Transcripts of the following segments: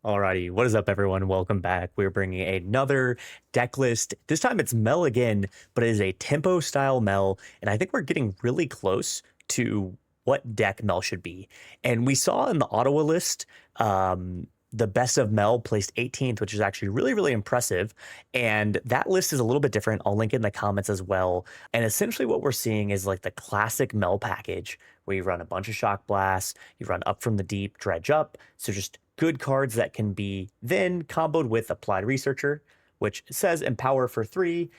Alrighty, what is up, everyone? Welcome back. We're bringing another deck list. This time it's Mel again, but it is a tempo style Mel, and I think we're getting really close to what deck Mel should be. And we saw in the Ottawa list, the best of Mel placed 18th, which is actually really, really impressive. And that list is a little bit different. I'll link it in the comments as well. And essentially, what we're seeing is like the classic Mel package where you run a bunch of shock blasts, you run up from the deep, dredge up. So just good cards that can be then comboed with Applied Researcher, which says empower for 3.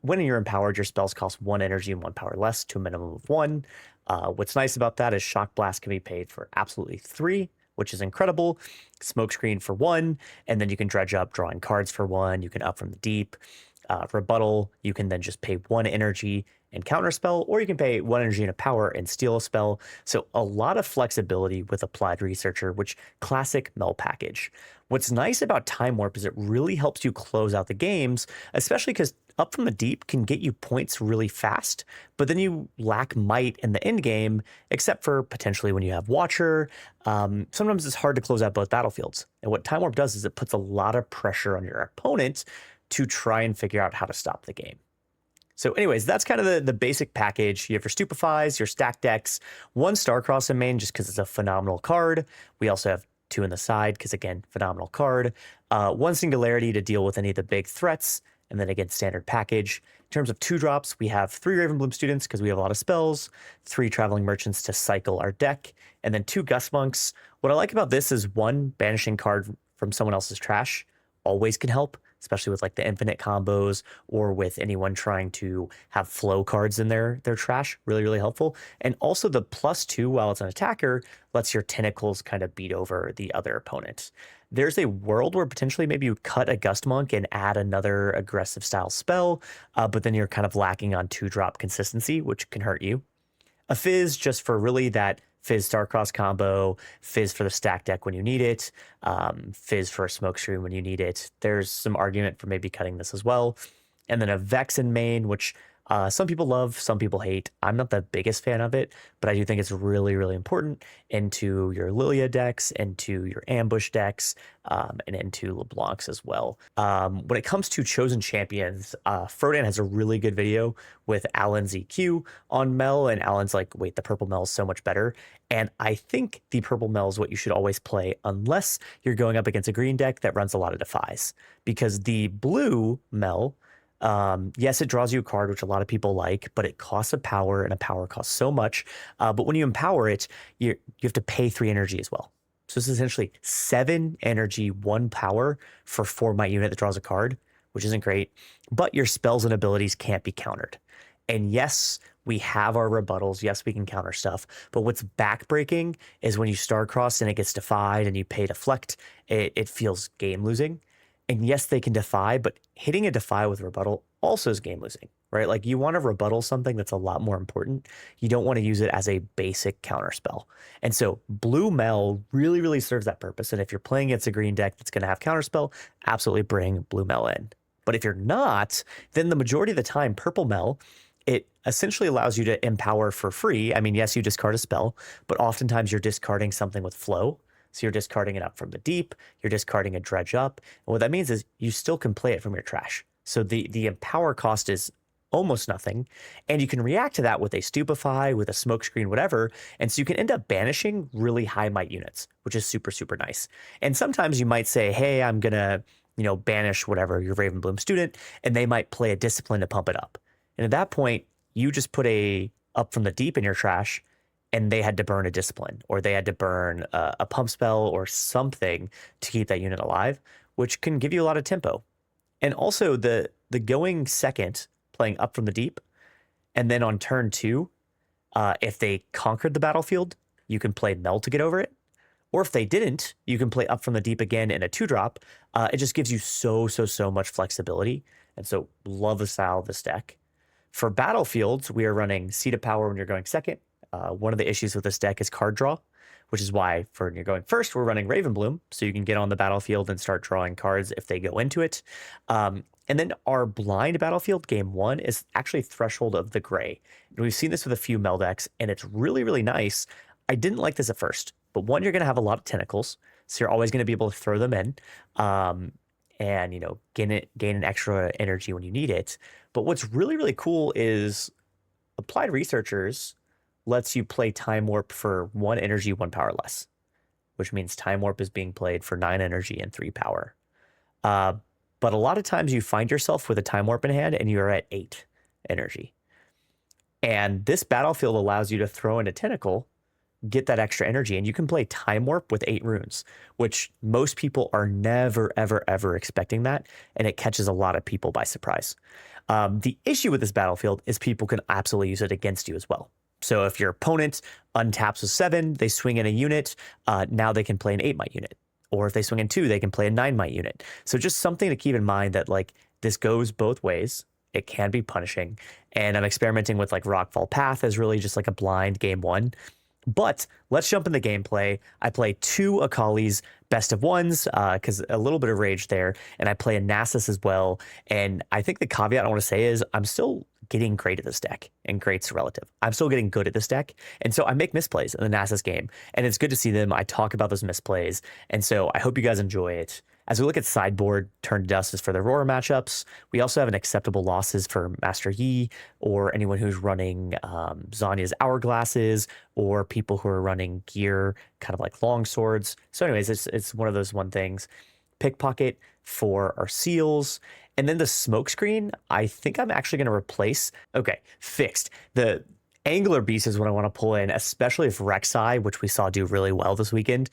When you're empowered, your spells cost 1 energy and 1 power less to a minimum of 1. What's nice about that is Shock Blast can be paid for absolutely 3, which is incredible. Smokescreen for 1, and then you can dredge up, drawing cards for 1. You can up from the deep. Rebuttal, you can then just pay 1 energy and counterspell, or you can pay 1 energy and a power and steal a spell. So a lot of flexibility with Applied Researcher, which classic Mel package. What's nice about Time Warp is it really helps you close out the games, especially because up from the deep can get you points really fast, but then you lack might in the end game, except for potentially when you have Watcher. Sometimes it's hard to close out both battlefields. And what Time Warp does is it puts a lot of pressure on your opponent to try and figure out how to stop the game. So anyways, that's kind of the basic package. You have your Stupefies, your stack decks, 1 Starcross in main just because it's a phenomenal card. We also have 2 in the side because, again, phenomenal card. 1 Singularity to deal with any of the big threats, and then again, standard package. In terms of 2 drops, we have 3 Ravenbloom Students because we have a lot of spells, 3 Traveling Merchants to cycle our deck, and then 2 Gust Monks. What I like about this is 1 banishing card from someone else's trash always can help, especially with like the infinite combos or with anyone trying to have flow cards in their trash. Really, really helpful. And also the +2 while it's an attacker lets your tentacles kind of beat over the other opponent. There's a world where potentially maybe you cut a Gust Monk and add another aggressive style spell, but then you're kind of lacking on 2-drop consistency, which can hurt you. A Fizz just for really that Fizz Starcross combo, Fizz for the stack deck when you need it, Fizz for a Smokescreen when you need it. There's some argument for maybe cutting this as well. And then a Vex in main, which some people love, some people hate. I'm not the biggest fan of it, but I do think it's really, really important into your Lilia decks, into your ambush decks, and into LeBlancs as well. When it comes to chosen champions, Frodan has a really good video with Alan's EQ on Mel, and Alan's like, wait, the purple Mel is so much better. And I think the purple Mel is what you should always play unless you're going up against a green deck that runs a lot of Defies. Because the blue Mel, yes, it draws you a card, which a lot of people like, but it costs a power, and a power costs so much. But when you empower it, you have to pay 3 energy as well. So this is essentially 7 energy, 1 power for 4 might unit that draws a card, which isn't great. But your spells and abilities can't be countered. And yes, we have our rebuttals. Yes, we can counter stuff. But what's backbreaking is when you Starcross and it gets defied and you pay deflect, it feels game losing. And yes, they can defy, but hitting a defy with rebuttal also is game losing, right? Like you want to rebuttal something that's a lot more important. You don't want to use it as a basic counter spell. And so blue Mel really, really serves that purpose. And if you're playing against a green deck that's going to have counter spell, absolutely bring blue Mel in. But if you're not, then the majority of the time, purple Mel, it essentially allows you to empower for free. I mean, yes, you discard a spell, but oftentimes you're discarding something with flow. So you're discarding it up from the deep, you're discarding a dredge up. And what that means is you still can play it from your trash. So the empower cost is almost nothing. And you can react to that with a Stupefy, with a Smokescreen, whatever. And so you can end up banishing really high might units, which is super, super nice. And sometimes you might say, hey, I'm going to, banish whatever, your Ravenbloom Student, and they might play a Discipline to pump it up. And at that point, you just put a up from the deep in your trash, and they had to burn a Discipline, or they had to burn a pump spell or something to keep that unit alive, which can give you a lot of tempo. And also the going second, playing up from the deep, and then on turn 2, if they conquered the battlefield, you can play Mel to get over it. Or if they didn't, you can play up from the deep again in a 2-drop. It just gives you so much flexibility. And so love the style of this deck. For battlefields, we are running Seat of Power when you're going second. One of the issues with this deck is card draw, which is why for when you're going first, we're running Ravenbloom, so you can get on the battlefield and start drawing cards if they go into it. And then our blind battlefield, game 1, is actually Threshold of the Gray. And we've seen this with a few Mel decks, and it's really, really nice. I didn't like this at first, but one, you're going to have a lot of tentacles. so you're always going to be able to throw them in, and gain an extra energy when you need it. But what's really really cool is Applied Researchers lets you play Time Warp for 1 energy, 1 power less, which means Time Warp is being played for 9 energy and 3 power. But a lot of times you find yourself with a Time Warp in hand and you're at 8 energy. And this battlefield allows you to throw in a Tentacle, get that extra energy, and you can play Time Warp with 8 runes, which most people are never, ever, ever expecting that, and it catches a lot of people by surprise. The issue with this battlefield is people can absolutely use it against you as well. So if your opponent untaps with 7, they swing in a unit, now they can play an 8-might unit. Or if they swing in 2, they can play a 9-might unit. So just something to keep in mind that like this goes both ways. It can be punishing. And I'm experimenting with like Rockfall Path as really just like a blind game 1. But let's jump into gameplay. I play 2 Akali's best of 1s because a little bit of rage there. And I play a Nasus as well. And I think the caveat I want to say is I'm still getting great at this deck, and great's relative. I'm still getting good at this deck. And so I make misplays in the Nasus game, and it's good to see them. I talk about those misplays. And so I hope you guys enjoy it. As we look at sideboard, Turn to Dust is for the Aurora matchups. We also have an acceptable losses for Master Yi, or anyone who's running Zanya's Hourglasses, or people who are running gear, kind of like long swords. So anyways, it's one of those things. Pickpocket for our seals. And then the smoke screen, I think I'm actually going to replace. Okay, fixed. The Angler Beast is what I want to pull in, especially if Rek'Sai, which we saw do really well this weekend,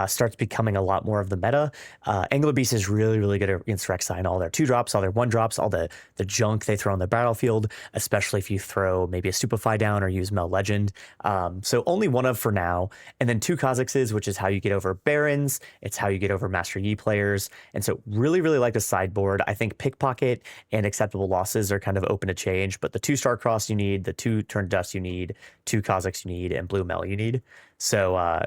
starts becoming a lot more of the meta. Angler Beast is really, really good against Rek'Sai and all their 2-drops, all their 1-drops, all the junk they throw on the battlefield, especially if you throw maybe a Stupefy down or use Mel Legend. So only 1 of for now. And then 2 Kha'Zixes, which is how you get over Barons. It's how you get over Master Yi players. And so really, really like the sideboard. I think Pickpocket and Acceptable Losses are kind of open to change, but the 2 Star-Crossed you need, the 2 Turn to Dust you need, 2 Kha'Zix you need, and Blue Mel you need. So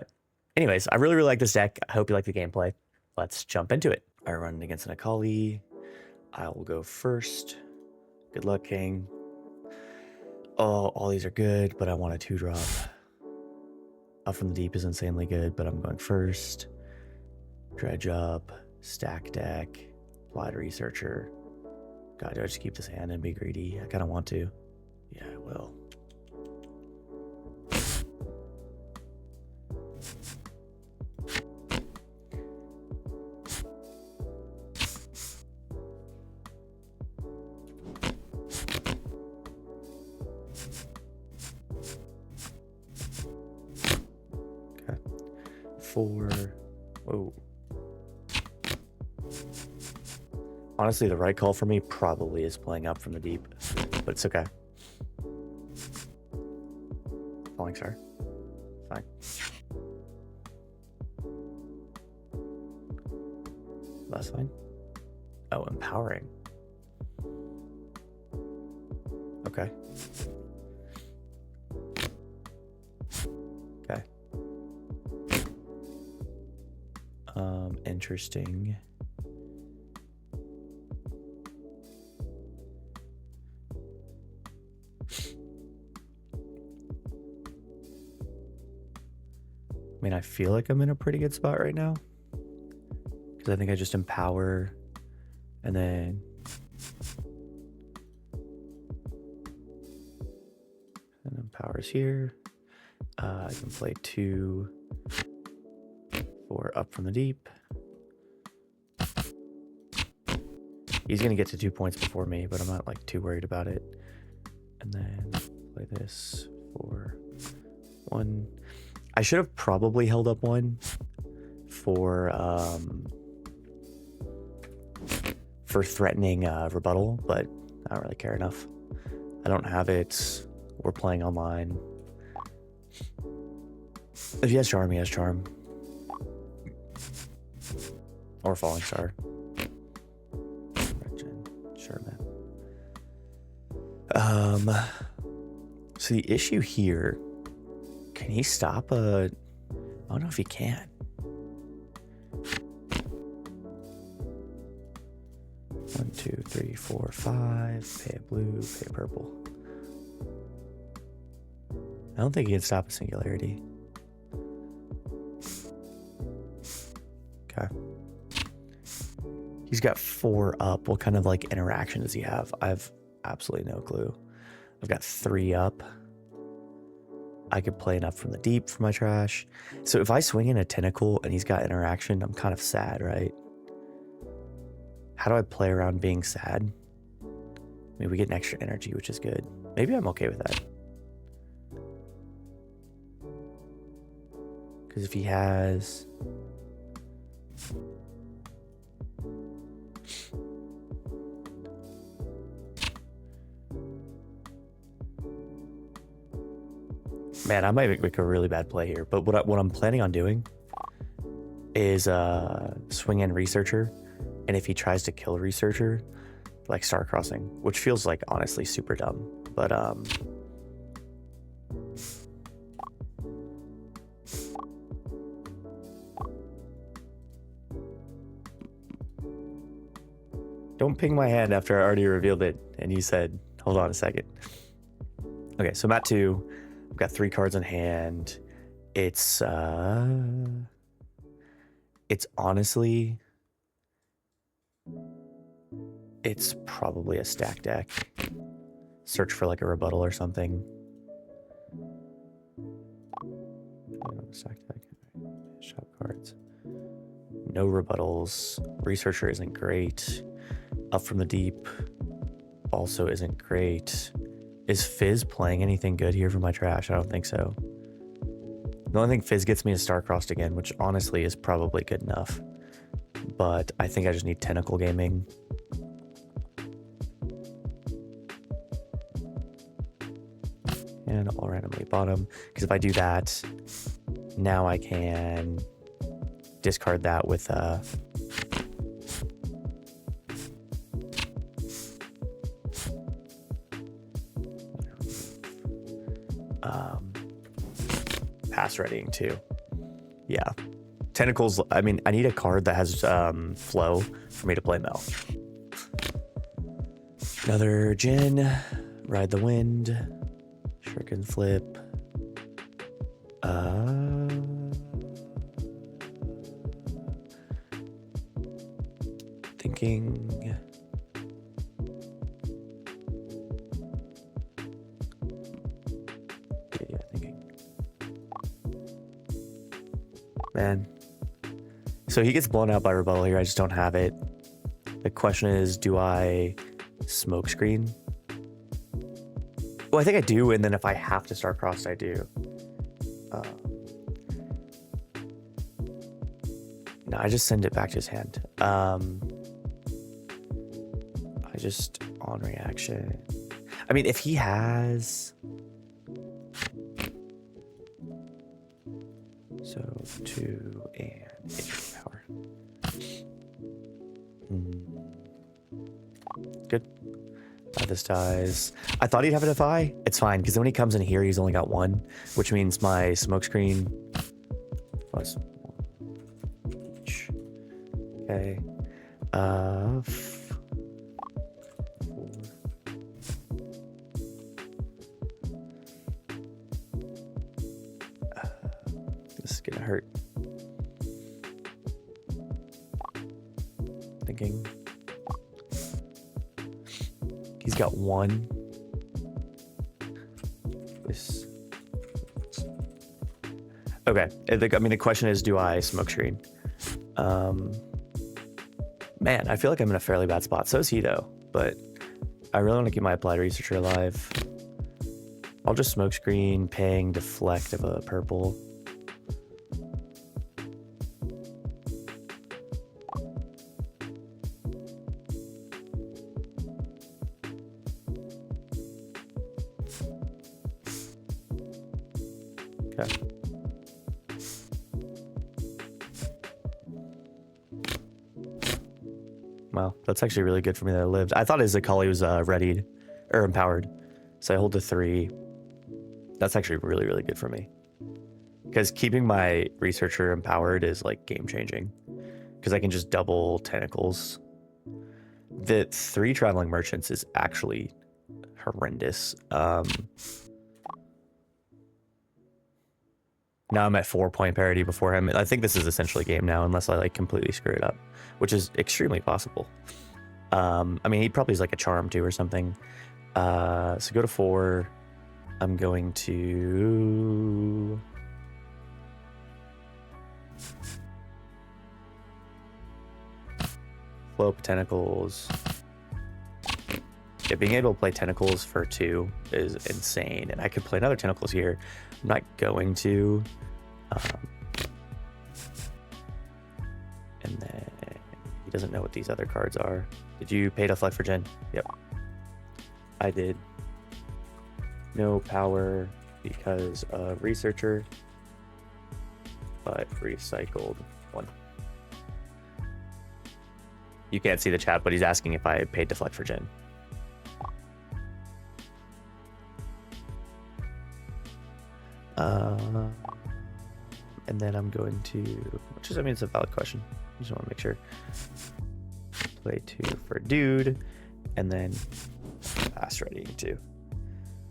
anyways, I really, really like this deck. I hope you like the gameplay. Let's jump into it. I run against an Akali. I will go first. Good luck, King. Oh, all these are good, but I want a 2-drop. Up from the Deep is insanely good, but I'm going first. Dredge up, stack deck, Applied Researcher. God, do I just keep this hand and be greedy? I kind of want to. Yeah, I will. Okay. 4. Whoa. Honestly, the right call for me probably is playing up from the Deep, but it's okay. Falling Star. Fine. That's fine. Oh, Empowering. Okay. Okay. Interesting. I mean, I feel like I'm in a pretty good spot right now, because I think I just empower, and then empowers here. I can play 2 for Up from the Deep. He's gonna get to 2 points before me, but I'm not like too worried about it. And then play this for 1. I should have probably held up 1 for threatening rebuttal, but I don't really care enough. I don't have it. We're playing online. If he has Charm, he has Charm. Or Falling Star. Sure, man. So the issue here, can he stop a... I don't know if he can. One, 2, 3, 4, 5. Pay a blue, pay a purple. I don't think he can stop a Singularity. Okay. He's got 4 up. What kind of like interaction does he have? I've absolutely no clue. I've got 3 up. I could play enough from the deep for my trash. So if I swing in a tentacle and he's got interaction, I'm kind of sad, right? How do I play around being sad? Maybe we get an extra energy, which is good. Maybe I'm okay with that. Because if he has... Man, I might make a really bad play here. But what I'm planning on doing is swing in Researcher. And if he tries to kill Researcher, like Star Crossing, which feels like honestly super dumb. But don't ping my hand after I already revealed it and you said, hold on a second. Okay, so I'm at 2. I've got 3 cards in hand. It's honestly, it's probably a stack deck. Search for like a rebuttal or something. Stack deck. Shop cards. No rebuttals. Researcher isn't great. Up from the deep also isn't great. Is Fizz playing anything good here for my trash? I don't think so. The only thing Fizz gets me is Star-Crossed again, which honestly is probably good enough. But I think I just need Tentacle Gaming. And I'll randomly bottom. Because if I do that, now I can discard that with pass readying too. Yeah. Tentacles, I mean, I need a card that has flow for me to play Mel. Another Jin, Ride the Wind, Shuriken Flip. Thinking. Yeah, thinking. Man. So he gets blown out by rebuttal here. I just don't have it. The question is, do I smoke screen? Well, I think I do, and then if I have to start crossed, I do. No, I just send it back to his hand. I just on reaction. I mean, if he has... So 2 and 8 power. Good. This dies. I thought he'd have a Defy. It's fine, because when he comes in here, he's only got 1, which means my smokescreen plus 1 each. Okay. 4. This is gonna hurt. Thinking. He's got 1. This. Okay. I mean, the question is, do I smoke screen? Man, I feel like I'm in a fairly bad spot. So is he, though. But I really want to keep my applied researcher alive. I'll just smoke screen, ping, deflect of a purple. Okay. Wow, that's actually really good for me that I lived. I thought his Akali was readied or empowered. So I hold the 3. That's actually really, really good for me. Because keeping my researcher empowered is like game changing. Because I can just double tentacles. The 3 traveling merchants is actually horrendous. Now I'm at 4-point parity before him. I think this is essentially game now, unless I like completely screw it up, which is extremely possible. I mean, he probably is like a charm too or something. So go to 4. I'm going to flow tentacles. Yeah, being able to play tentacles for 2 is insane, and I could play another tentacles here. I'm not going to. And then he doesn't know what these other cards are. Did you pay to flex for Jen? Yep. I did. No power because of researcher, but recycled 1. You can't see the chat, but he's asking if I paid to flex for Jen. And then I'm going to, which is, I mean, it's a valid question. I just want to make sure. Play 2 for dude, and then fast ready 2.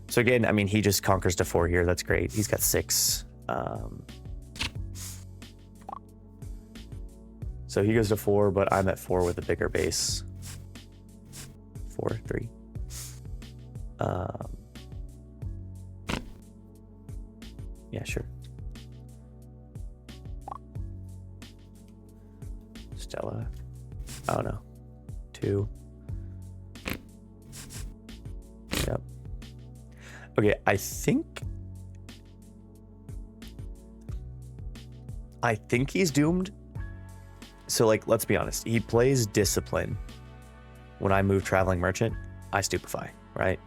So again, I mean, he just conquers to 4 here. That's great. He's got 6. So he goes to 4, but I'm at 4 with a bigger base. 4, 3. Yeah, sure. Stella. I don't know. 2. Yep. Okay, I think he's doomed. So, like, let's be honest. He plays Discipline. When I move Traveling Merchant, I stupefy, right?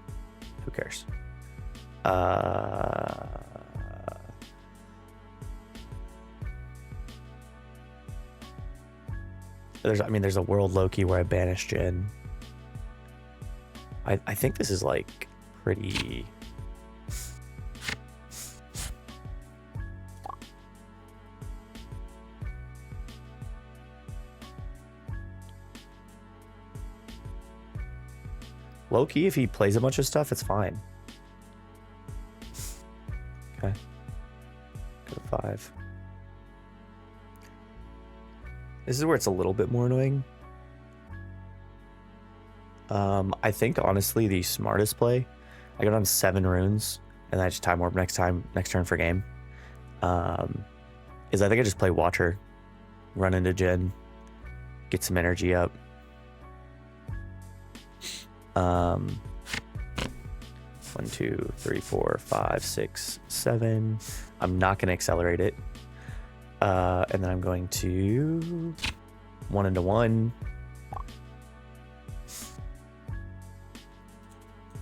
Who cares? There's a world Loki where I banish Jin. I think this is like pretty. Low-key, if he plays a bunch of stuff, it's fine. Okay. Go to 5. This is where it's a little bit more annoying. I think, honestly, the smartest play, I go down 7 runes, and then I just time warp next turn for game, is I think I just play Watcher, run into Jin, get some energy up. 1, 2, 3, 4, 5, 6, 7. I'm not going to accelerate it. And then I'm going to 1 into 1.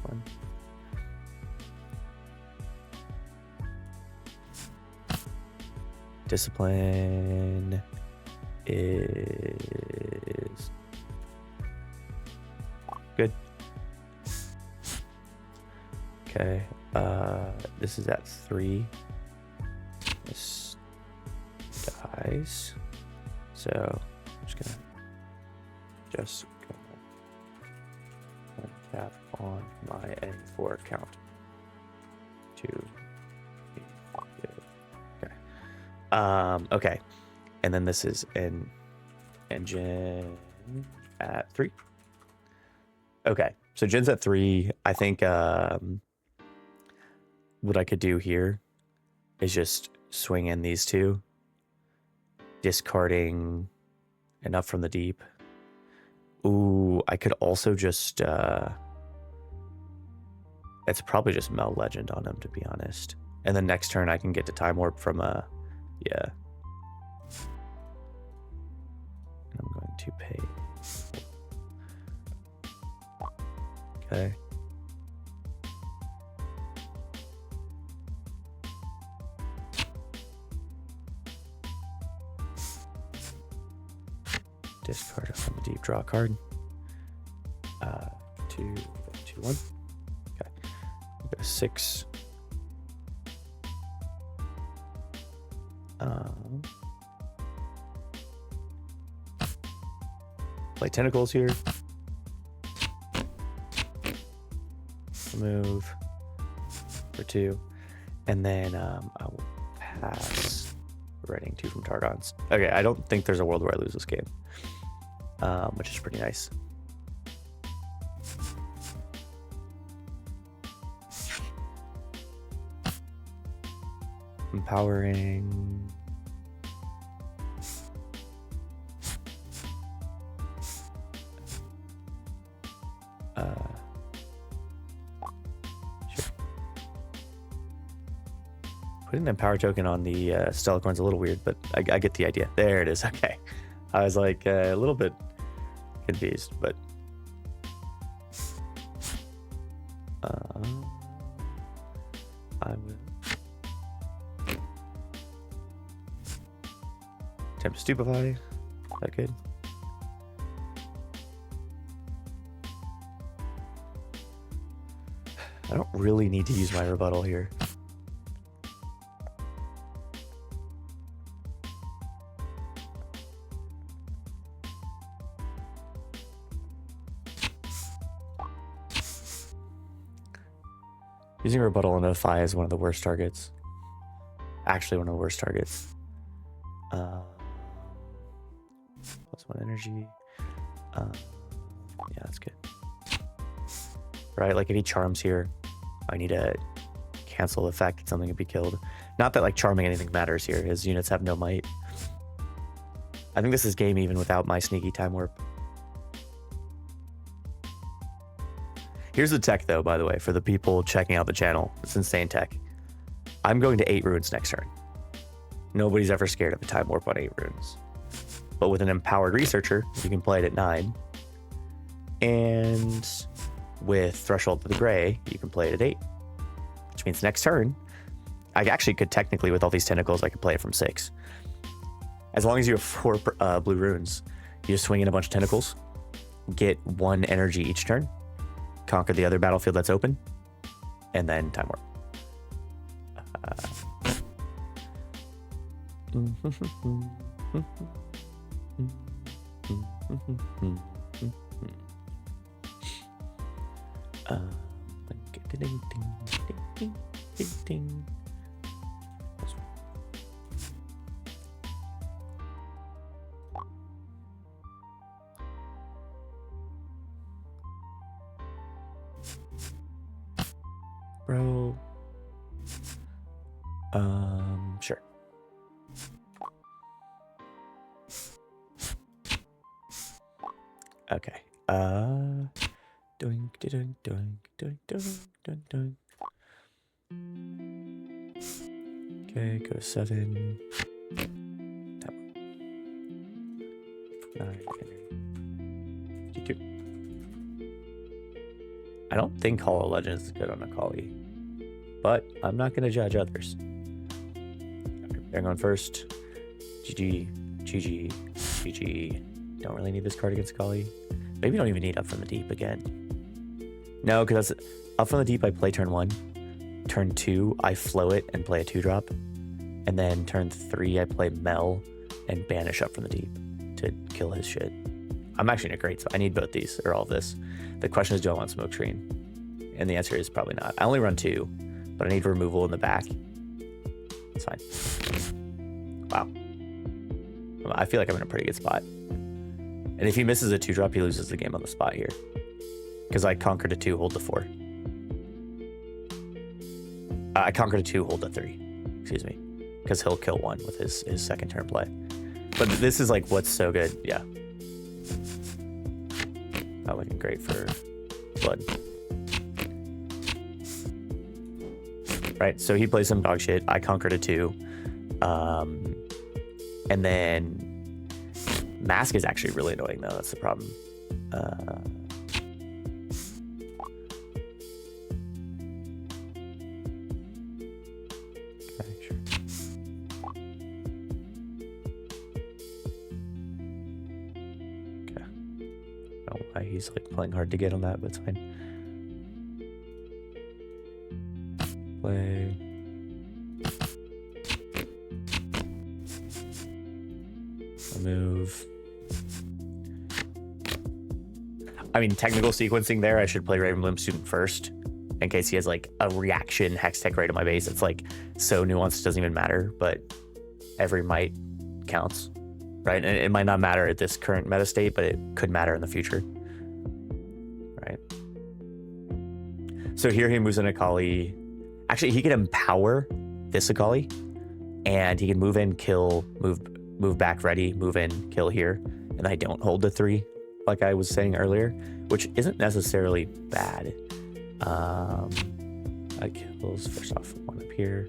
1. Discipline is good. Okay, this is at 3. This dies. So I'm just gonna tap on my N4 count. 2. Okay. Okay. And then this is an engine at 3. Okay. So Jin's at 3. I think what I could do here is just swing in these 2, discarding enough from the deep. Ooh, I could also just it's probably just Mel Legend on him, to be honest. And then next turn I can get to Time Warp from yeah. And I'm going to pay. Okay. Discard it from the deep, draw a card. 2, 2, 1. Okay. Go to 6. Play Tentacles here. Move for 2. And then I will pass pass. Writing 2 from Targon's. Okay, I don't think there's a world where I lose this game, which is pretty nice. Empowering. Sure. Putting the empower token on the Stellacorn's a little weird, but I get the idea. There it is. Okay. I was like a little bit confused, but I will attempt to stupefy. Is that good? I don't really need to use my rebuttal here. Using rebuttal on Defy is one of the worst targets. Actually, one of the worst targets. +1 energy. Yeah, that's good. Right, like if he charms here, I need to cancel the fact that something could be killed. Not that like charming anything matters here. His units have no might. I think this is game even without my sneaky time warp. Here's the tech though, by the way, for the people checking out the channel. It's insane tech. I'm going to 8 runes next turn. Nobody's ever scared of a time warp on 8 runes. But with an empowered researcher, you can play it at 9. And with Threshold to the Gray, you can play it at 8. Which means next turn, I actually could technically, with all these tentacles, I could play it from 6. As long as you have 4 blue runes, you just swing in a bunch of tentacles, get 1 energy each turn, conquer the other battlefield that's open, and then time warp. Bro. Sure. Okay. Doink, doink, doink, doink, doink, doink, doink. Okay, go to 7. 9, 52. I don't think Hall of Legends is good on Akali, but I'm not going to judge others. They're going first. GG, GG, GG. Don't really need this card against Akali. Maybe don't even need Up from the Deep again. No, because that's Up from the Deep. I play turn 1. Turn 2, I flow it and play a 2-drop. And then turn 3, I play Mel and banish Up from the Deep to kill his shit. I'm actually in a great spot. I need both these or all of this. The question is, do I want Smoke Screen? And the answer is probably not. I only run 2, but I need removal in the back. It's fine. Wow. I feel like I'm in a pretty good spot. And if he misses a 2-drop, he loses the game on the spot here. Because I conquered a 2, hold the 4. I conquered a 2, hold the 3. Excuse me. Because he'll kill 1 with his second turn play. But this is like what's so good. Yeah. Not looking great for blood. Right, so he plays some dog shit. I conquered a 2. And then Mask is actually really annoying though. That's the problem. Okay, sure. Okay. I don't know why he's like playing hard to get on that, but it's fine. Play. Move. I mean, technical sequencing there, I should play Ravenbloom Student first in case he has like a reaction hex tech right on my base. It's like so nuanced, it doesn't even matter, but every might counts, right? And it might not matter at this current meta state, but it could matter in the future, right? So here he moves an Akali. Actually, he can empower this Akali, and he can move in, kill, move back, ready, move in, kill here, and I don't hold the 3 like I was saying earlier, which isn't necessarily bad. That kills first off 1 up here.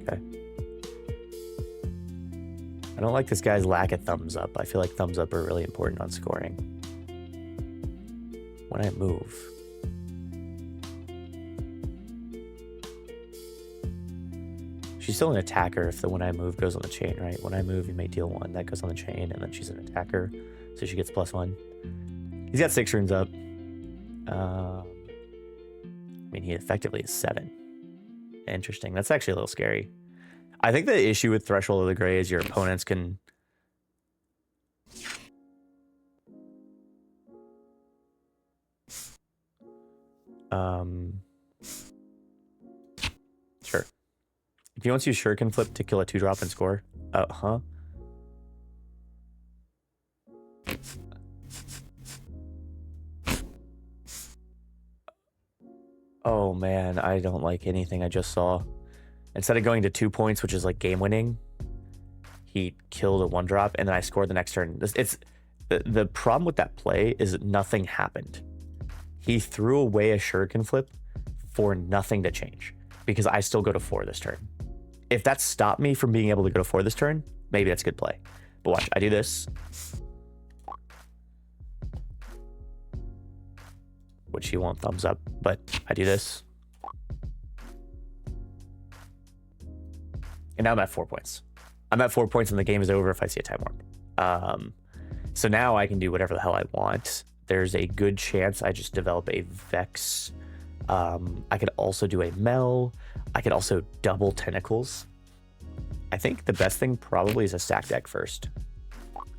Okay. I don't like this guy's lack of thumbs up. I feel like thumbs up are really important on scoring. When I move. She's still an attacker if the when I move goes on the chain, right? When I move, you may deal 1. That goes on the chain, and then she's an attacker, so she gets +1. He's got 6 runes up. I mean, he effectively is 7. Interesting. That's actually a little scary. I think the issue with Threshold of the Grey is your opponents can... Sure. If he wants to use Shuriken Flip to kill a 2-drop and score. Huh? Oh man, I don't like anything I just saw. Instead of going to 2 points, which is like game winning, he killed a 1-drop and then I scored the next turn. It's the problem with that play is that nothing happened. He threw away a Shuriken Flip for nothing to change because I still go to 4 this turn. If that stopped me from being able to go to 4 this turn, maybe that's good play. But watch, I do this. Which he won't thumbs up, but I do this. And now I'm at 4 points. I'm at 4 points and the game is over if I see a time warp. So now I can do whatever the hell I want. There's a good chance I just develop a Vex. I could also do a Mel. I could also double Tentacles. I think the best thing probably is a stack deck first.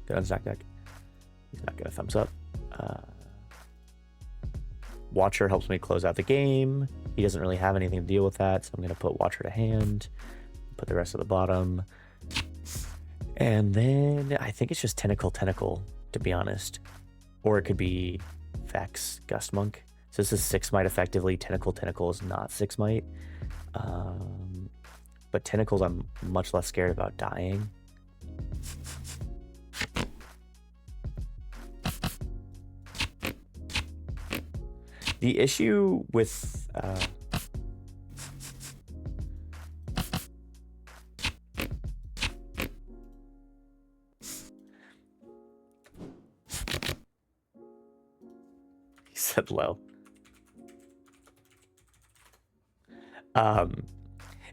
Good on stack deck. He's not gonna thumbs up. Watcher helps me close out the game. He doesn't really have anything to deal with that, so I'm gonna put Watcher to hand, put the rest of the bottom. And then I think it's just Tentacle, to be honest. Or it could be Vex, Gust Monk. So this is 6 might effectively. Tentacle is not 6 might. But Tentacles I'm much less scared about dying. The issue with he said low.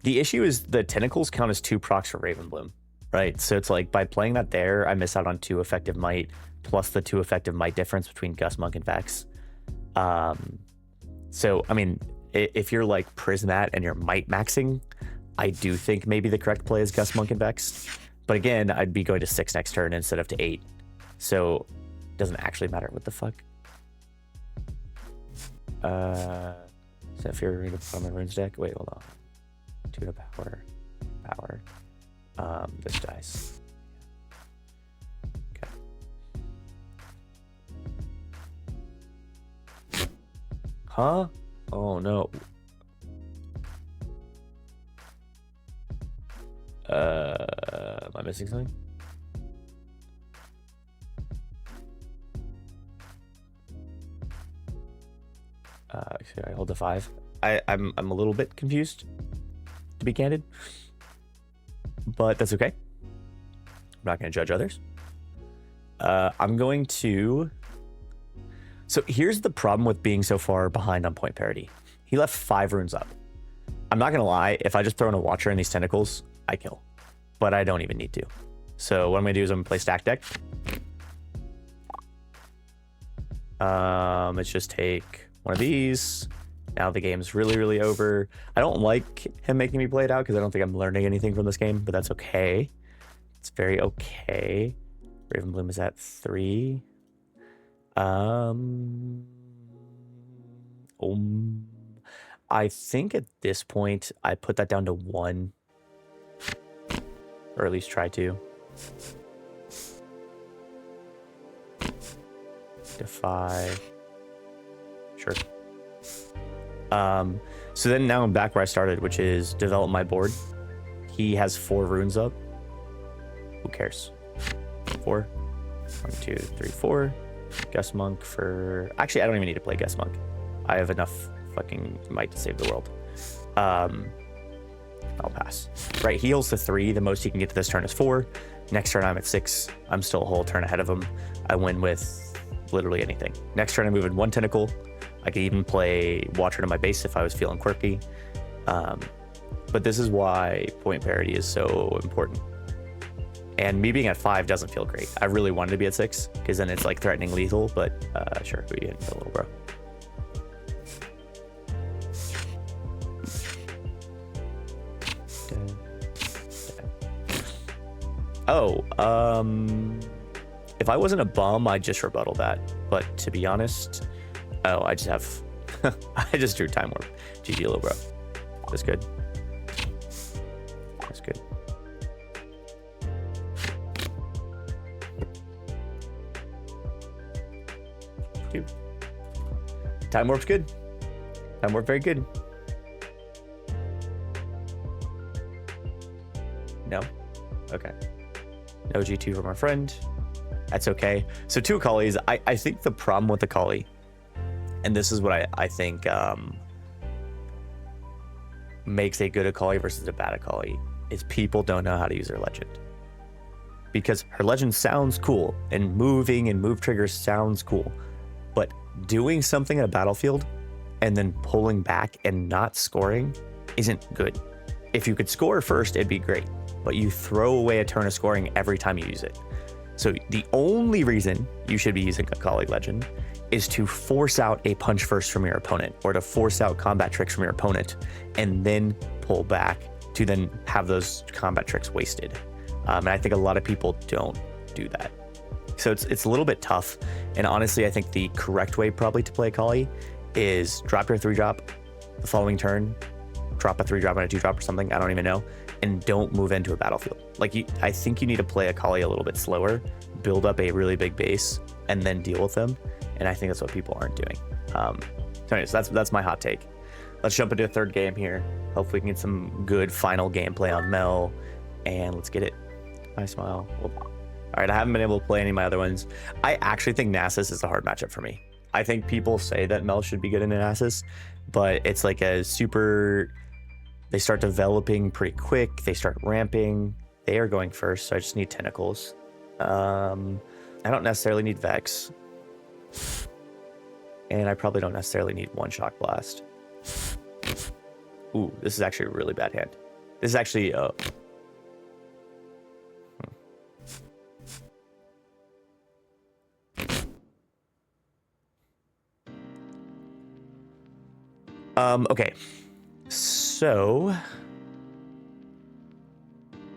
The issue is the Tentacles count as 2 procs for Ravenbloom, right? So it's like by playing that there, I miss out on 2 effective might plus the 2 effective might difference between Gust Monk and Vex. So I mean, if you're like Prismat and you're might maxing, I do think maybe the correct play is Gust Monk and Vex. But again, I'd be going to 6 next turn instead of to 8. So it doesn't actually matter. What the fuck? So if you're reading from my runes deck, wait, hold on. 2 to power. This dice. Okay. Huh? Oh no. Am I missing something? Should I hold the 5? I'm a little bit confused, to be candid, but that's okay. I'm not going to judge others. I'm going to. So here's the problem with being so far behind on point parity. He left 5 runes up. I'm not going to lie. If I just throw in a Watcher in these Tentacles, I kill, but I don't even need to. So what I'm going to do is I'm going to play stack deck. Let's just take one of these. Now the game's really over. I don't like him making me play it out because I don't think I'm learning anything from this game, but that's okay. It's very okay. Ravenbloom is at 3. I think at this point I put that down to 1, or at least try to. To 5. Sure. So then now I'm back where I started, which is develop my board. He has 4 runes up. Who cares? 4. 1, 2, 3, 4. Guest Monk for... Actually, I don't even need to play Guest Monk. I have enough fucking might to save the world. I'll pass. Right, he heals to 3. The most he can get to this turn is 4. Next turn I'm at 6. I'm still a whole turn ahead of him. I win with literally anything. Next turn I move in 1 tentacle. I could even play Watcher to my base if I was feeling quirky. But this is why point parity is so important. And me being at 5 doesn't feel great. I really wanted to be at 6, because then it's like threatening lethal, but sure, who you hitting for, little bro? Oh, if I wasn't a bum, I'd just rebuttal that. But to be honest, I just have, I just drew Time Warp. GG, little bro. That's good. That's good. Dude. Time Warp's good. Time Warp very good. No? Okay. No G2 from our friend. That's okay. So 2 Akalis. I think the problem with Akali, and this is what I think makes a good Akali versus a bad Akali, is people don't know how to use their legend. Because her legend sounds cool, and moving and move triggers sounds cool, but doing something in a battlefield and then pulling back and not scoring isn't good. If you could score first, it'd be great, but you throw away a turn of scoring every time you use it. So the only reason you should be using Akali Legend is to force out a punch first from your opponent, or to force out combat tricks from your opponent, and then pull back to then have those combat tricks wasted. And I think a lot of people don't do that. So it's a little bit tough. And honestly, I think the correct way probably to play Akali is drop your 3-drop the following turn, drop a 3-drop and a 2-drop or something, I don't even know, and don't move into a battlefield. Like, I think you need to play Akali a little bit slower, build up a really big base, and then deal with them. And I think that's what people aren't doing. So anyways, that's my hot take. Let's jump into a third game here. Hopefully we can get some good final gameplay on Mel, and let's get it. I smile. All right, I haven't been able to play any of my other ones. I actually think Nasus is a hard matchup for me. I think people say that Mel should be good in Nasus, but it's like a super... They start developing pretty quick. They start ramping. They are going first, so I just need tentacles. I don't necessarily need Vex. And I probably don't necessarily need 1 Shock Blast. Ooh, this is actually a really bad hand. This is actually... Okay. So...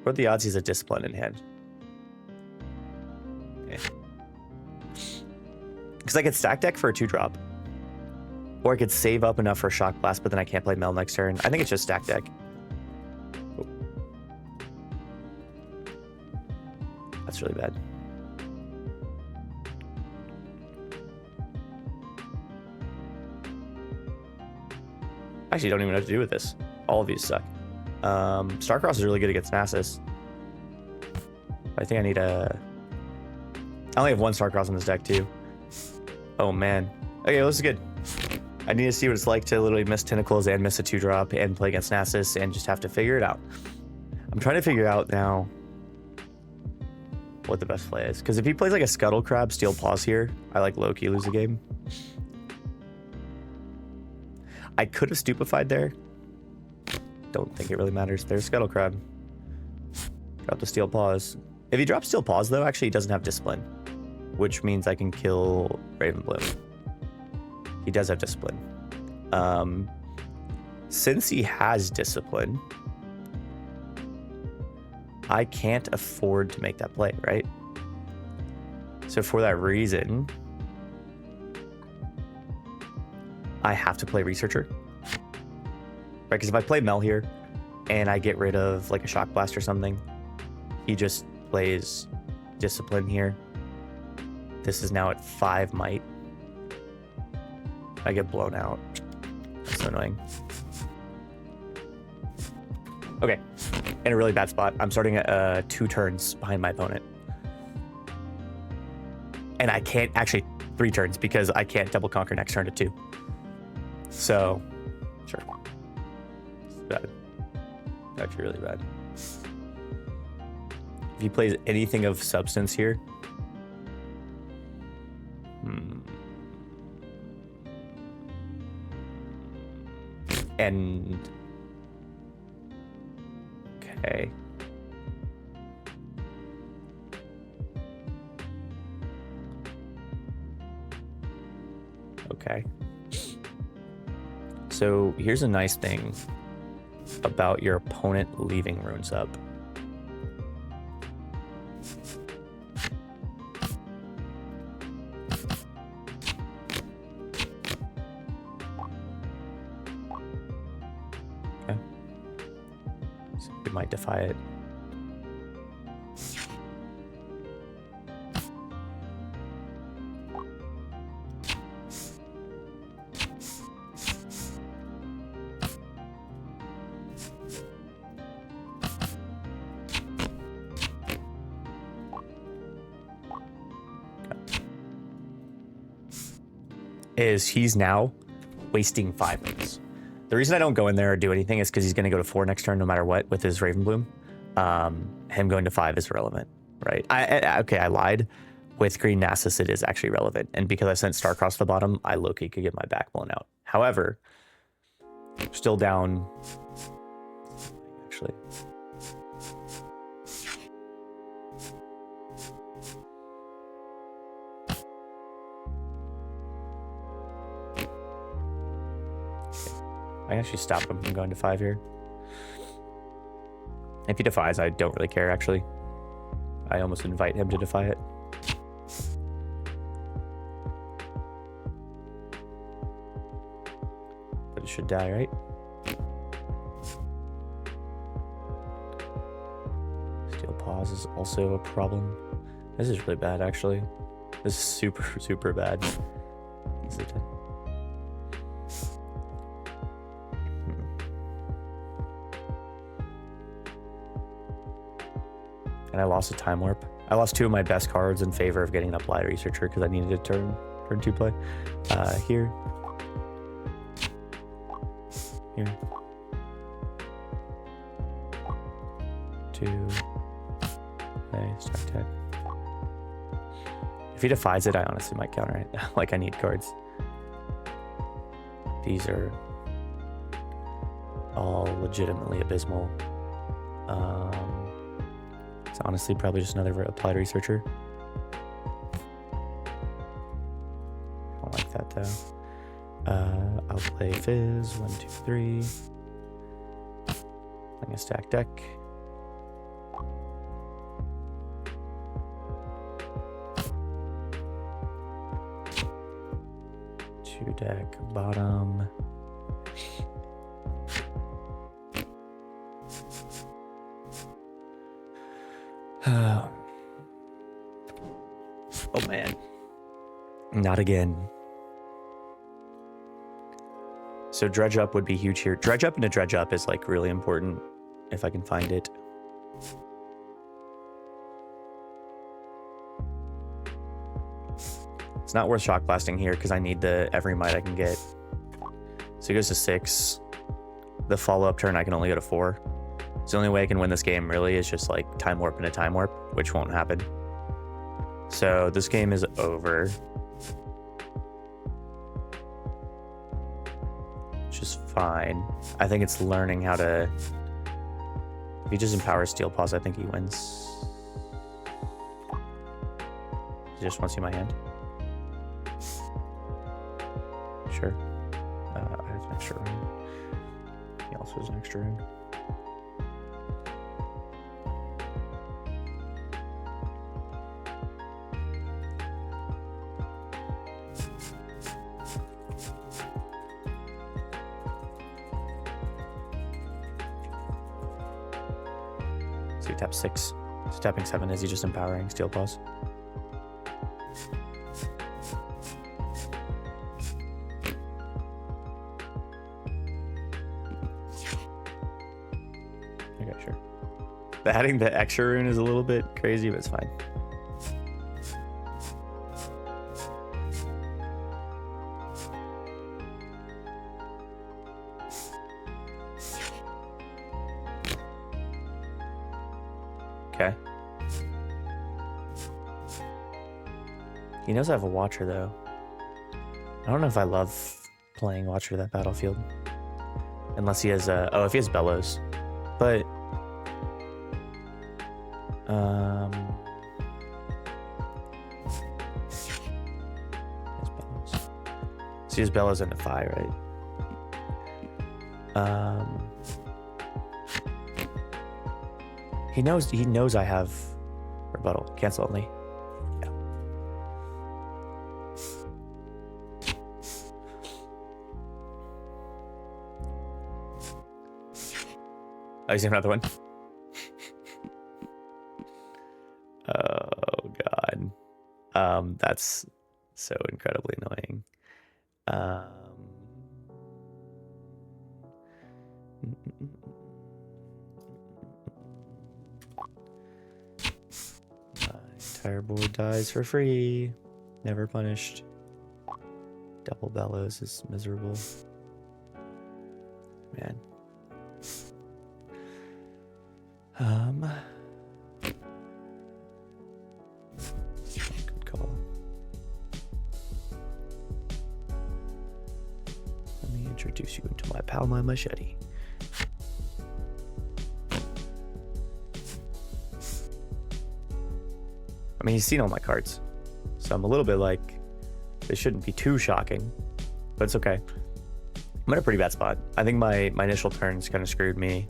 what are the odds he's a Discipline in hand? Okay. Because I could stack deck for a 2-drop. Or I could save up enough for a Shock Blast, but then I can't play Mel next turn. I think it's just stack deck. Oh. That's really bad. Actually, don't even know what to do with this. All of these suck. Starcross is really good against Nasus. I think I need a... I only have 1 Starcross in this deck, too. Oh, man. Okay, well, this is good. I need to see what it's like to literally miss Tentacles and miss a 2-drop and play against Nasus and just have to figure it out. I'm trying to figure out now what the best play is. Because if he plays like a Scuttle Crab, Steel Paws here, I like low-key lose the game. I could have stupefied there. Don't think it really matters. There's Scuttle Crab. Drop the Steel Paws. If he drops Steel Paws, though, actually he doesn't have Discipline, which means I can kill Ravenbloom. He does have Discipline. Since he has Discipline, I can't afford to make that play, right? So for that reason, I have to play Researcher. Right, because if I play Mel here and I get rid of like a Shock Blast or something, he just plays Discipline here. This is now at 5 might. I get blown out. That's so annoying. Okay, in a really bad spot. I'm starting at 2 turns behind my opponent. And I can't, actually 3 turns, because I can't double conquer next turn to 2. So, sure. It's bad. Actually really bad. If he plays anything of substance here. And okay. Okay. So here's a nice thing about your opponent leaving runes up. Okay. So we might defy it. Is he's now wasting 5 minutes. The reason I don't go in there or do anything is because he's going to go to 4 next turn no matter what with his Ravenbloom. Him going to 5 is relevant, right? Okay, I lied. With green Nasus, it is actually relevant. And because I sent Starcross to the bottom, I low-key could get my back blown out. However, still down. Actually. I can actually stop him from going to 5 here. If he defies, I don't really care, actually. I almost invite him to defy it. But it should die, right? Steel Pause is also a problem. This is really bad, actually. This is super, super bad. Is it? And I lost a Time Warp. I lost 2 of my best cards in favor of getting an Applied Researcher because I needed a turn 2 play. Here. Here. 2. Play, start deck. If he defies it, I honestly might counter it. Like, I need cards. These are all legitimately abysmal. It's honestly probably just another Applied Researcher. I don't like that though. I'll play Fizz, 1, 2, 3. Playing a stack deck. Two deck bottom. Oh man, not again. So dredge up would be huge here. Dredge up into dredge up is like really important if I can find it. It's not worth shock blasting here because I need the every might I can get. So he goes to 6. The follow-up turn I can only go to 4. So the only way I can win this game really is just like time warp into time warp, which won't happen. So this game is over. Which is fine. I think it's learning how to... If he just empowers Steel Paws, I think he wins. He just wants to see my hand. Sure. I have an extra rune. He also has an extra rune. So he taps 6. So tapping 7, is he just empowering Steel Paws? Okay, sure. Adding the extra rune is a little bit crazy, but it's fine. Okay. He knows I have a Watcher, though. I don't know if I love playing Watcher that battlefield. Unless he has a... Oh, if he has Bellows. But... So he has Bellows and Defy, right? He knows I have Rebuttal. Cancel only. Yeah. Oh, he's another one. Oh god. That's so incredibly annoying. My entire board dies for free. Never punished. Double Bellows is miserable. Man. Good call. Let me introduce you into my pal, my machete. I mean, he's seen all my cards, so I'm a little bit like, this shouldn't be too shocking, but it's okay. I'm in a pretty bad spot. I think my initial turns kind of screwed me.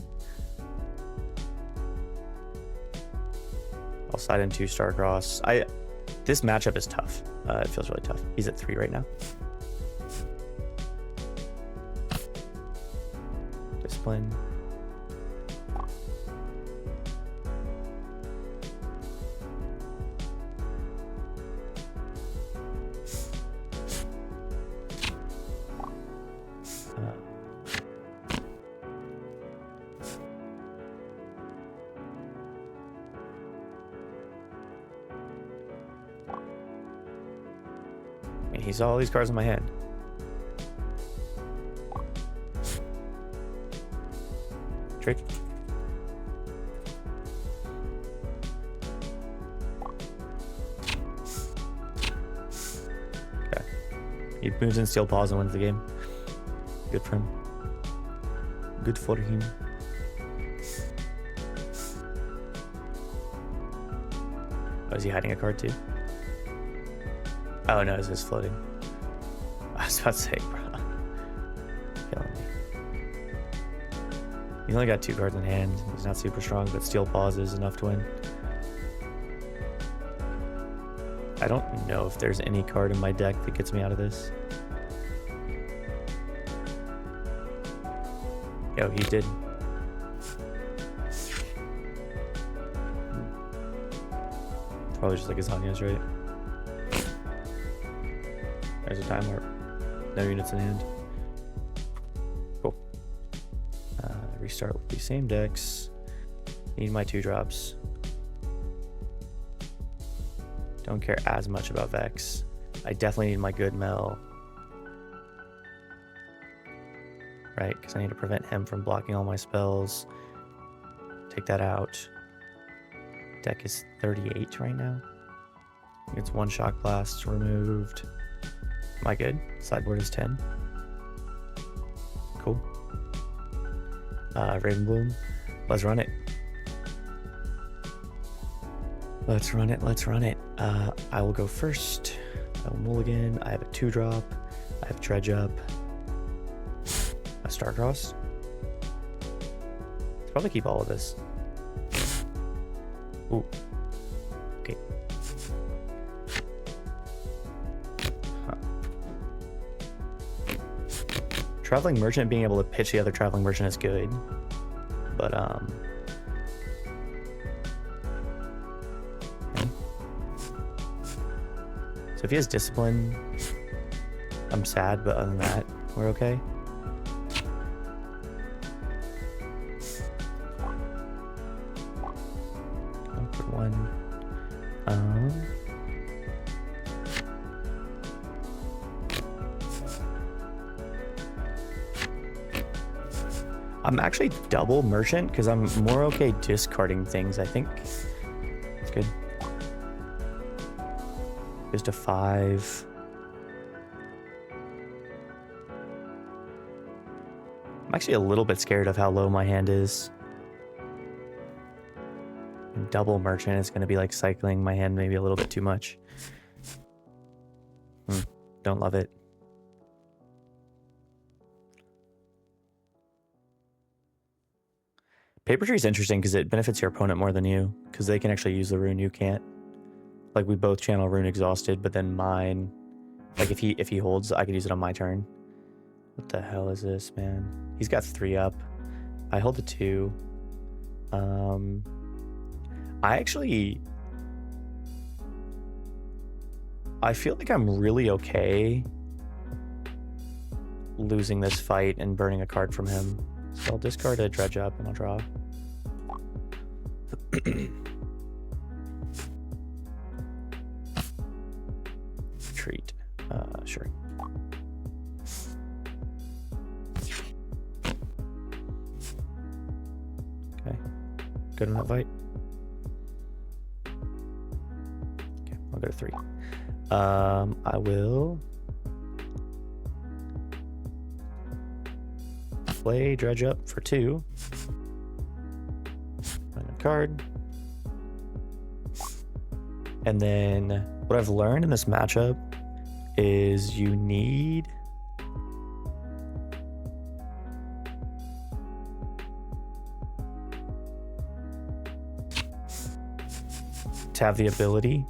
I'll side in 2 Star-Crossed. This matchup is tough. It feels really tough. He's at 3 right now. Discipline. He saw all these cards in my hand. Trick. Okay. He moves in Steel Paws and wins the game. Good for him. Good for him. Oh, is he hiding a card too? Oh no, it's just floating. I was about to say, bro. Killing me. He only got 2 cards in hand. He's not super strong, but Steel Paws is enough to win. I don't know if there's any card in my deck that gets me out of this. Yo, he did. Probably just like Azania's, right? There's a time warp. No units in hand. Cool. Restart with these same decks. Need my 2 drops. Don't care as much about Vex. I definitely need my good Mel. Right, because I need to prevent him from blocking all my spells. Take that out. Deck is 38 right now. It's 1 Shock Blast removed. Am I good? Sideboard is 10. Cool. Ravenbloom. Let's run it. Let's run it. Let's run it. I will go first. I will mulligan. I have a 2-drop. I have Dredge Up. A Star-Crossed. Let's probably keep all of this. Ooh. Okay. Traveling Merchant, being able to pitch the other Traveling Merchant is good, but if he has discipline, I'm sad, but other than that, we're okay. Put one. I'm actually double merchant because I'm more okay discarding things, I think. It's good. Goes to 5. I'm actually a little bit scared of how low my hand is. And double merchant is going to be like cycling my hand maybe a little bit too much. Don't love it. Paper Tree is interesting because it benefits your opponent more than you, because they can actually use the rune you can't. Like, we both channel Rune Exhausted, but then mine, like if he holds, I could use it on my turn. What the hell is this, man? He's got 3 up. I hold a 2. I feel like I'm really okay losing this fight and burning a card from him. So I'll discard a Dredge Up and I'll draw. Retreat. Sure. Okay. Good on that fight. Okay, I'll go to 3. I will play Dredge Up for 2. Run a card. And then what I've learned in this matchup is you need to have the ability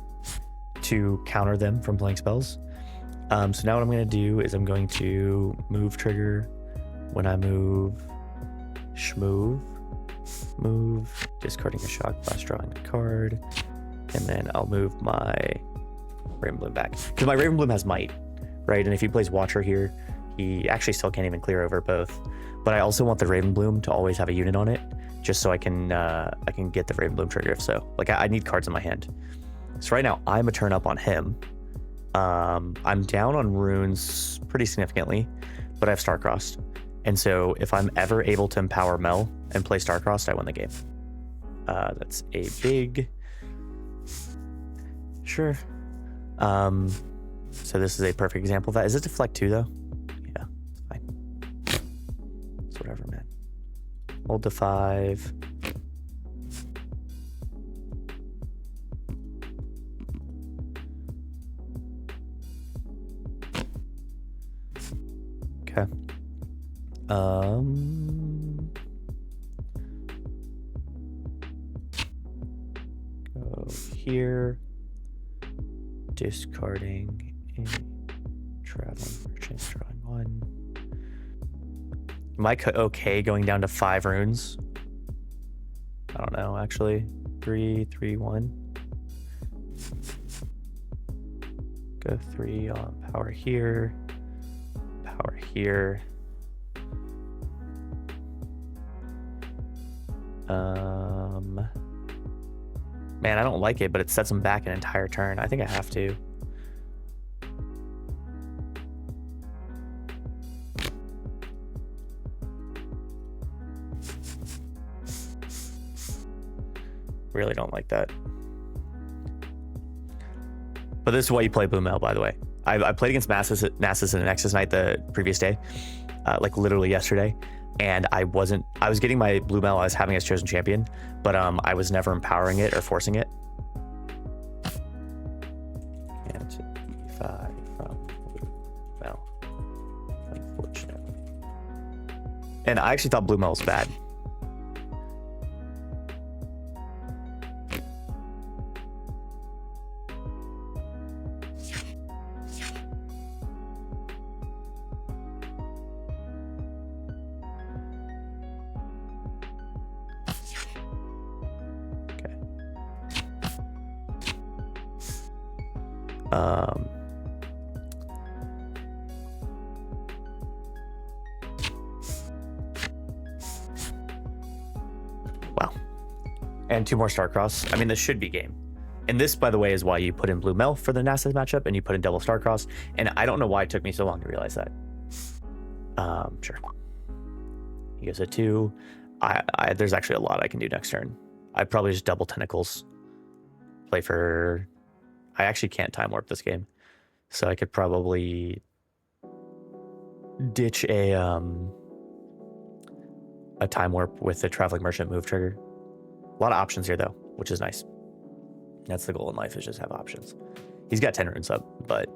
to counter them from playing spells. So now what I'm going to do is I'm going to move trigger when I move Shmove, move, discarding a Shock Blast, drawing a card, and then I'll move my Raven Bloom back. Because my Raven Bloom has Might, right? And if he plays Watcher here, he actually still can't even clear over both. But I also want the Raven Bloom to always have a unit on it, just so I can get the Raven Bloom trigger if so. Like, I need cards in my hand. So right now, I'm a turn up on him. I'm down on runes pretty significantly, but I have Starcrossed. And so if I'm ever able to empower Mel and play Starcrossed, I win the game. That's a big... Sure. So this is a perfect example of that. Is it deflect 2 though? Yeah, it's fine. It's whatever, man. Hold to 5. Okay. Go here. Discarding a traveling merchant, drawing 1. Am I okay going down to 5 runes? I don't know, actually. 3, 3, 1. Go 3 on power here. Power here. Man, I don't like it, but it sets him back an entire turn. I think I have to. Really don't like that. But this is why you play Blue Mail, by the way. I played against Nasus and Nexus Knight the previous day, like literally yesterday. And I was getting my Blue Mail I was having as chosen champion, but I was never empowering it or forcing it. And E5 from Blue Mail, unfortunately. And I actually thought Blue Mail was bad. And 2 more Starcross. I mean, this should be game. And this, by the way, is why you put in Blue Mel for the Nasus matchup, and you put in double Starcross. And I don't know why it took me so long to realize that. Sure. He goes at 2. There's actually a lot I can do next turn. I'd probably just double Tentacles. Play for... I actually can't Time Warp this game. So I could probably ditch a Time Warp with the Traveling Merchant move trigger. A lot of options here, though, which is nice. That's the goal in life, is just have options. He's got 10 runes up, but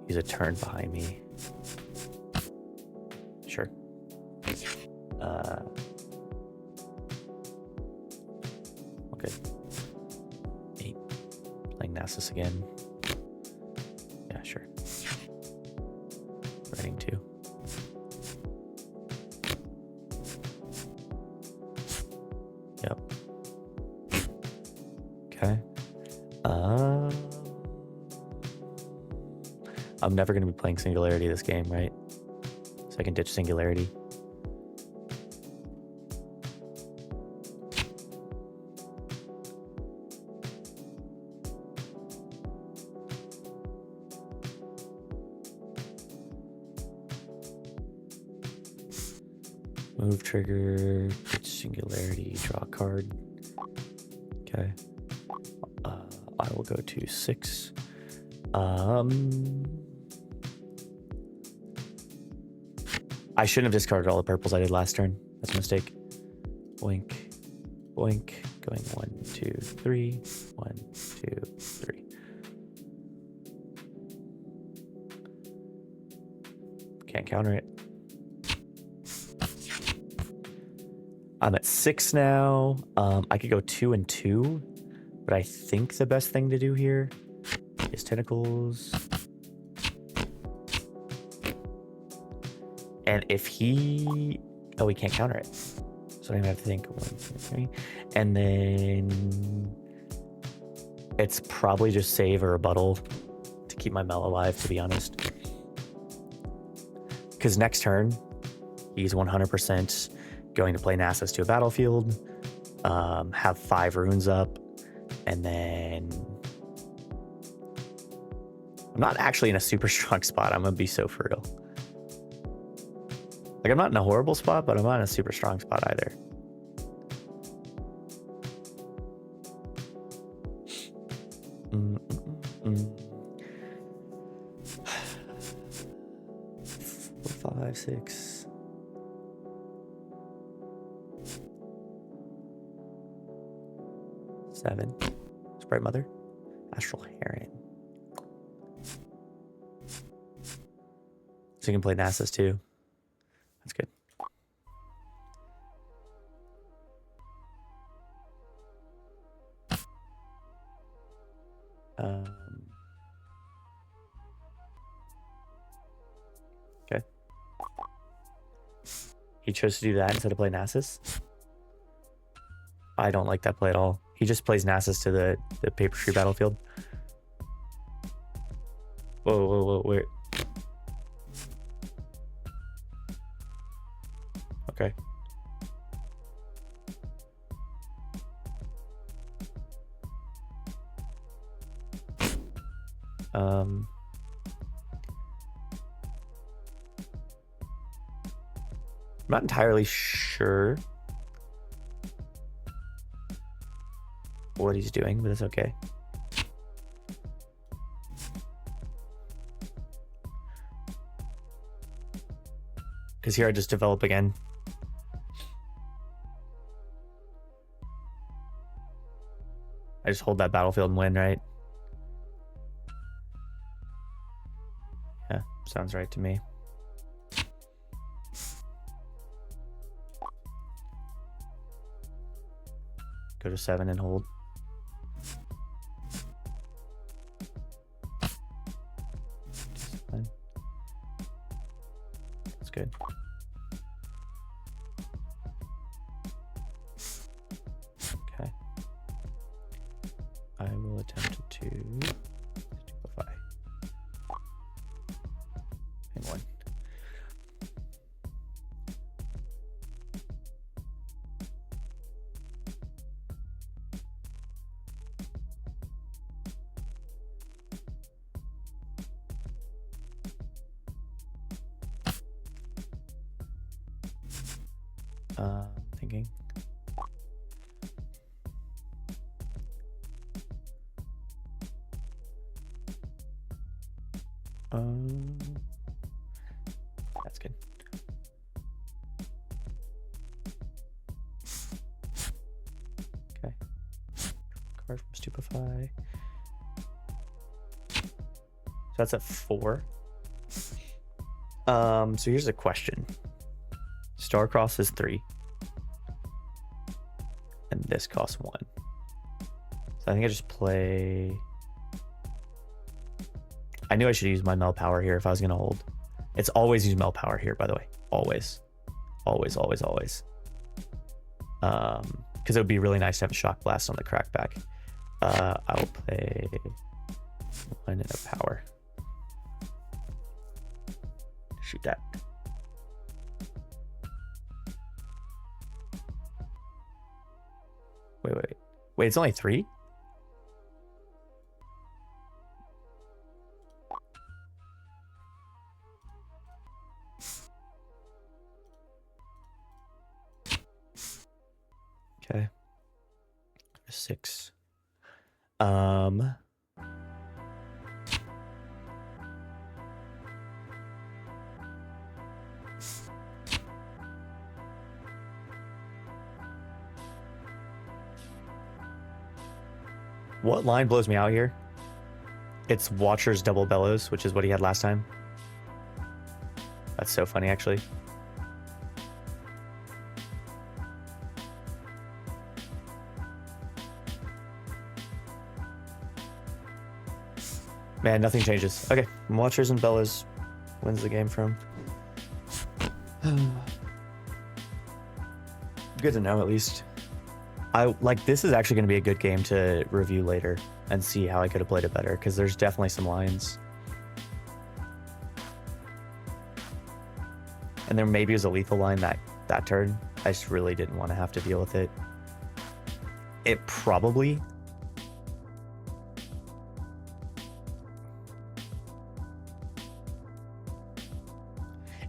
he's a turn behind me. Sure. Okay. 8. Playing Nasus again. Yeah, sure. Writing 2. Yep. Okay. I'm never going to be playing Singularity this game, right? So I can ditch Singularity. Move trigger, ditch Singularity, draw a card. Okay. I will go to 6. I shouldn't have discarded all the purples I did last turn. That's a mistake. Boink, boink. Going 1, 2, 3. 1, 2, 3. Can't counter it. I'm at 6 now. I could go 2 and 2, but I think the best thing to do here is Tentacles. And if he... Oh, he can't counter it. So I don't even have to think. 1, 2, 3. And then... It's probably just save or rebuttal to keep my Mel alive, to be honest. Because next turn, he's 100% going to play Nasus to a battlefield, have 5 runes up, and then... I'm not actually in a super strong spot. I'm going to be so for real. Like, I'm not in a horrible spot, but I'm not in a super strong spot either. Four, 5, 6. Seven. Sprite Mother. Astral Heron. So you can play Nasus too. That's good. Okay. He chose to do that instead of play Nasus. I don't like that play at all. He just plays Nasus to the Paper Tree battlefield. Whoa, whoa, whoa, wait. Okay. I'm not entirely sure what he's doing, but it's okay. Because here I just develop again. I just hold that battlefield and win, right? Yeah, sounds right to me. Go to 7 and hold. That's good. Okay. I will attempt to stupefy. And 1. Thinking. That's good. Okay. Card from Stupefy. So that's at 4. So here's a question. Starcross is 3. And this costs 1. So I think I just play... I knew I should use my Mel Power here if I was going to hold. It's always use Mel Power here, by the way. Always. Always, always, always. Because it would be really nice to have a Shock Blast on the Crackback. I'll play 1 and a Power. Shoot that. Wait, it's only 3? Okay. 6. What line blows me out here? It's Watcher's Double Bellows, which is what he had last time. That's so funny, actually. Man, nothing changes. Okay, Watchers and Bellows wins the game from. Good to know, at least. This is actually going to be a good game to review later and see how I could have played it better, because there's definitely some lines. And there maybe was a lethal line that turn. I just really didn't want to have to deal with it. It probably...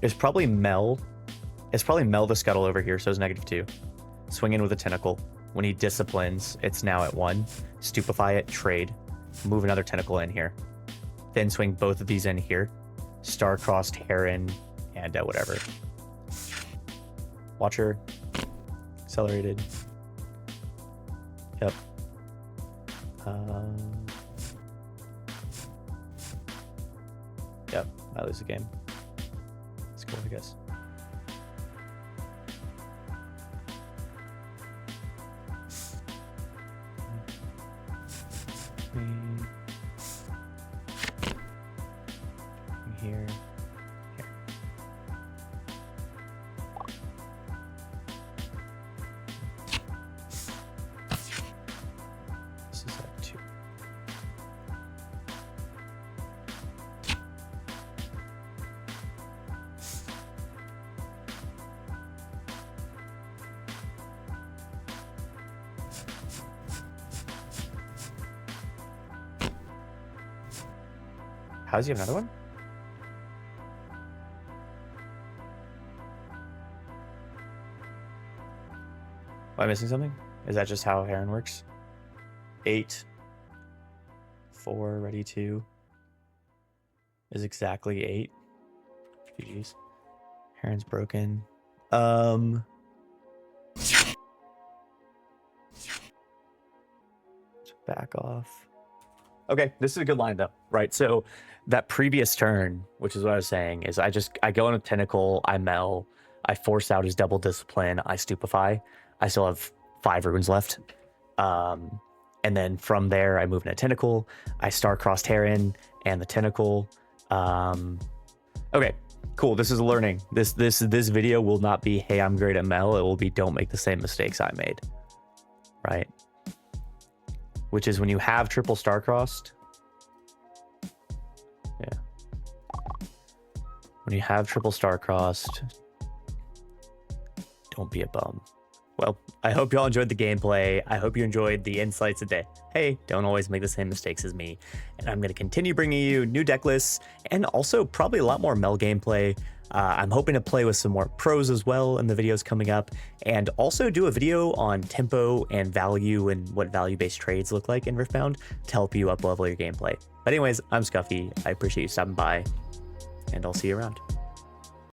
It's probably Mel the Scuttle over here, so it's -2. Swing in with a Tentacle. When he disciplines, it's now at 1. Stupefy it, trade. Move another Tentacle in here. Then swing both of these in here. Star-Crossed Heron and whatever. Watcher. Accelerated. Yep. Yep, I lose the game. It's cool, I guess. Here. This is at 2. How does he have another one? Am I missing something? Is that just how Heron works? 8, 4, ready 2 is exactly 8. GG's. Heron's broken. Back off. Okay, this is a good line though, right? So that previous turn, which is what I was saying, is I go in a Tentacle, I Mel, I force out his Double Discipline, I Stupefy. I still have 5 runes left. And then from there, I move in a Tentacle. I Star-Crossed Heron and the Tentacle. Okay, cool. This is learning. This video will not be, hey, I'm great at Mel. It will be, don't make the same mistakes I made. Right? Which is when you have triple Star-Crossed. Yeah. When you have triple Star-Crossed, don't be a bum. Well, I hope y'all enjoyed the gameplay. I hope you enjoyed the insights today. Hey, don't always make the same mistakes as me. And I'm going to continue bringing you new deck lists and also probably a lot more Mel gameplay. I'm hoping to play with some more pros as well in the videos coming up, and also do a video on tempo and value and what value-based trades look like in Riftbound to help you up-level your gameplay. But anyways, I'm Scuffy. I appreciate you stopping by, and I'll see you around.